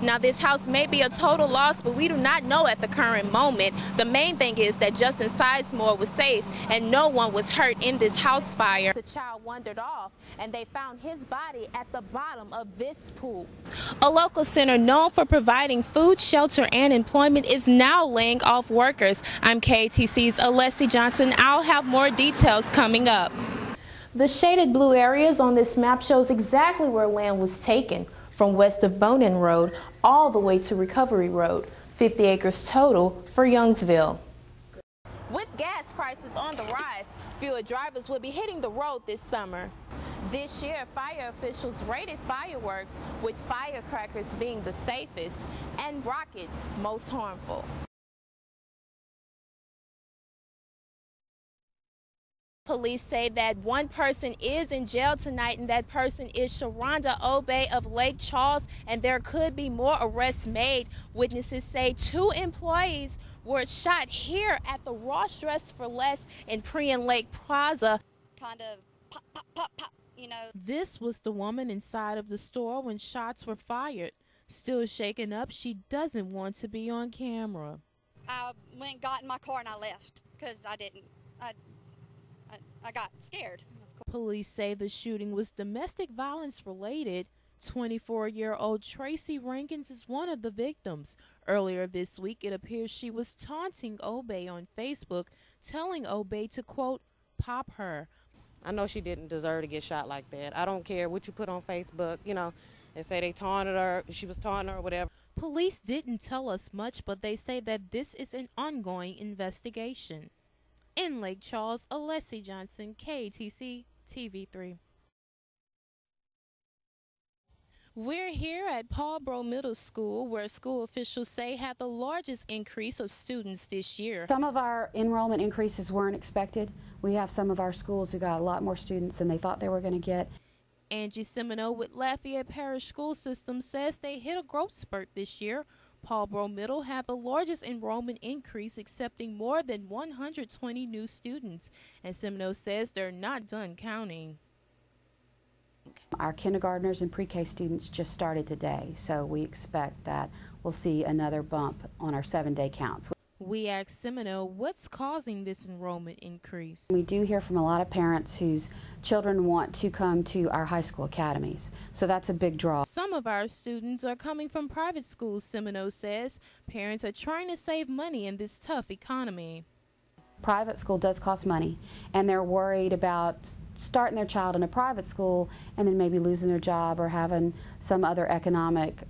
Now, this house may be a total loss, but we do not know at the current moment. The main thing is that Justin Sizemore was safe and no one was hurt in this house fire. The child wandered off and they found his body at the bottom of this pool. A local center known for providing food, shelter, and employment is now laying off workers. I'm KATC's Alessi J. I'll have more details coming up. The shaded blue areas on this map shows exactly where land was taken, from west of Bonin Road all the way to Recovery Road, 50 acres total for Youngsville. With gas prices on the rise, fewer drivers will be hitting the road this summer. This year, fire officials rated fireworks, with firecrackers being the safest and rockets most harmful. Police say that one person is in jail tonight, and that person is Sharonda Obey of Lake Charles, and there could be more arrests made. Witnesses say 2 employees were shot here at the Ross Dress for Less in Prion Lake Plaza. Kind of pop, pop, pop, pop, you know. This was the woman inside of the store when shots were fired. Still shaken up, she doesn't want to be on camera. I went and got in my car and I left because I got scared. Police say the shooting was domestic violence related. 24-year-old Tracy Rankins is one of the victims. Earlier this week, it appears she was taunting Obey on Facebook, telling Obey to, quote, pop her. I know she didn't deserve to get shot like that. I don't care what you put on Facebook, you know, and say they taunted her, she was taunting her or whatever. Police didn't tell us much, but they say that this is an ongoing investigation. In Lake Charles, Alessi Johnson, KATC TV3. We're here at Paulboro Middle School, where school officials say had the largest increase of students this year. Some of our enrollment increases weren't expected. We have some of our schools who got a lot more students than they thought they were going to get. Angie Semino with Lafayette Parish School System says they hit a growth spurt this year. Paulboro Middle had the largest enrollment increase, accepting more than 120 new students. And Semino says they're not done counting. Our kindergartners and pre-K students just started today, so we expect that we'll see another bump on our 7-day counts. We asked Semino what's causing this enrollment increase. We do hear from a lot of parents whose children want to come to our high school academies, so that's a big draw. Some of our students are coming from private schools, Semino says. Parents are trying to save money in this tough economy. Private school does cost money, and they're worried about starting their child in a private school and then maybe losing their job or having some other economic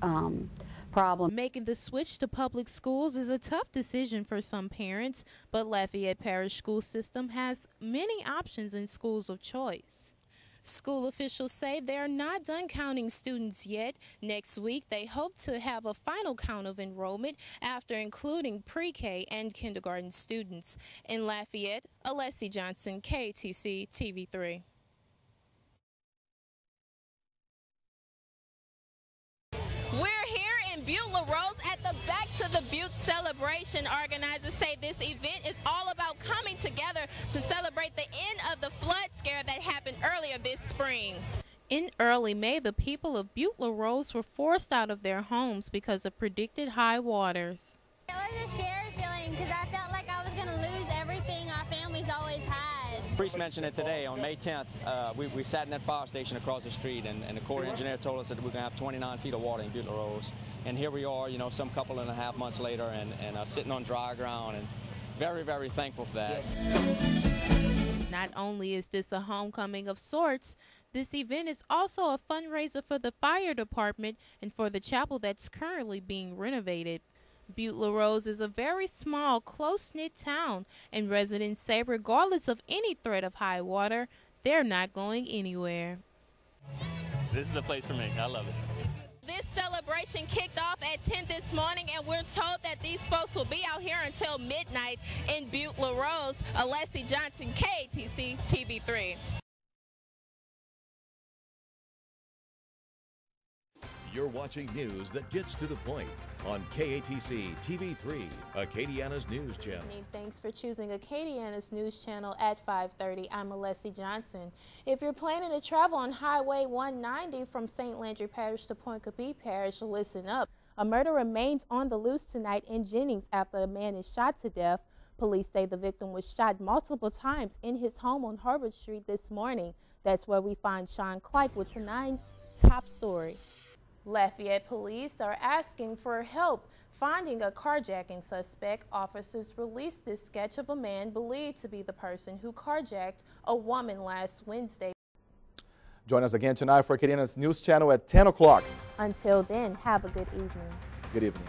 problem. Making the switch to public schools is a tough decision for some parents, but Lafayette Parish School System has many options in schools of choice. School officials say they're not done counting students yet. Next week, they hope to have a final count of enrollment after including pre-K and kindergarten students. In Lafayette, Alessi Johnson, KATC TV3. We're here in Butte La Rose at the Back to the Butte celebration. Organizers say this event is all about coming together to celebrate the end of the flood scare that happened earlier this spring. In early May, the people of Butte La Rose were forced out of their homes because of predicted high waters. It was a scary feeling because I felt like I was going to lose everything our families always had. Priest mentioned it today on May 10th. We sat in that fire station across the street, and the Corps engineer told us that we're going to have 29 feet of water in Butte La Rose. And here we are, you know, some couple and a half months later, and sitting on dry ground, and very, very thankful for that. Not only is this a homecoming of sorts, this event is also a fundraiser for the fire department and for the chapel that's currently being renovated. Butte La Rose is a very small, close-knit town, and residents say regardless of any threat of high water, they're not going anywhere. This is the place for me. I love it. This celebration kicked off at 10 this morning, and we're told that these folks will be out here until midnight in Butte La Rose. Alessi Johnson, KATC TV3. You're watching news that gets to the point on KATC TV3, Acadiana's news channel. Thanks for choosing Acadiana's news channel at 5:30. I'm Alessi Johnson. If you're planning to travel on Highway 190 from St. Landry Parish to Point Coupee Parish, listen up. A murder remains on the loose tonight in Jennings after a man is shot to death. Police say the victim was shot multiple times in his home on Herbert Street this morning. That's where we find Sean Clark with tonight's top story. Lafayette police are asking for help finding a carjacking suspect. Officers released this sketch of a man believed to be the person who carjacked a woman last Wednesday. Join us again tonight for Acadiana's news channel at 10 o'clock. Until then, have a good evening. Good evening.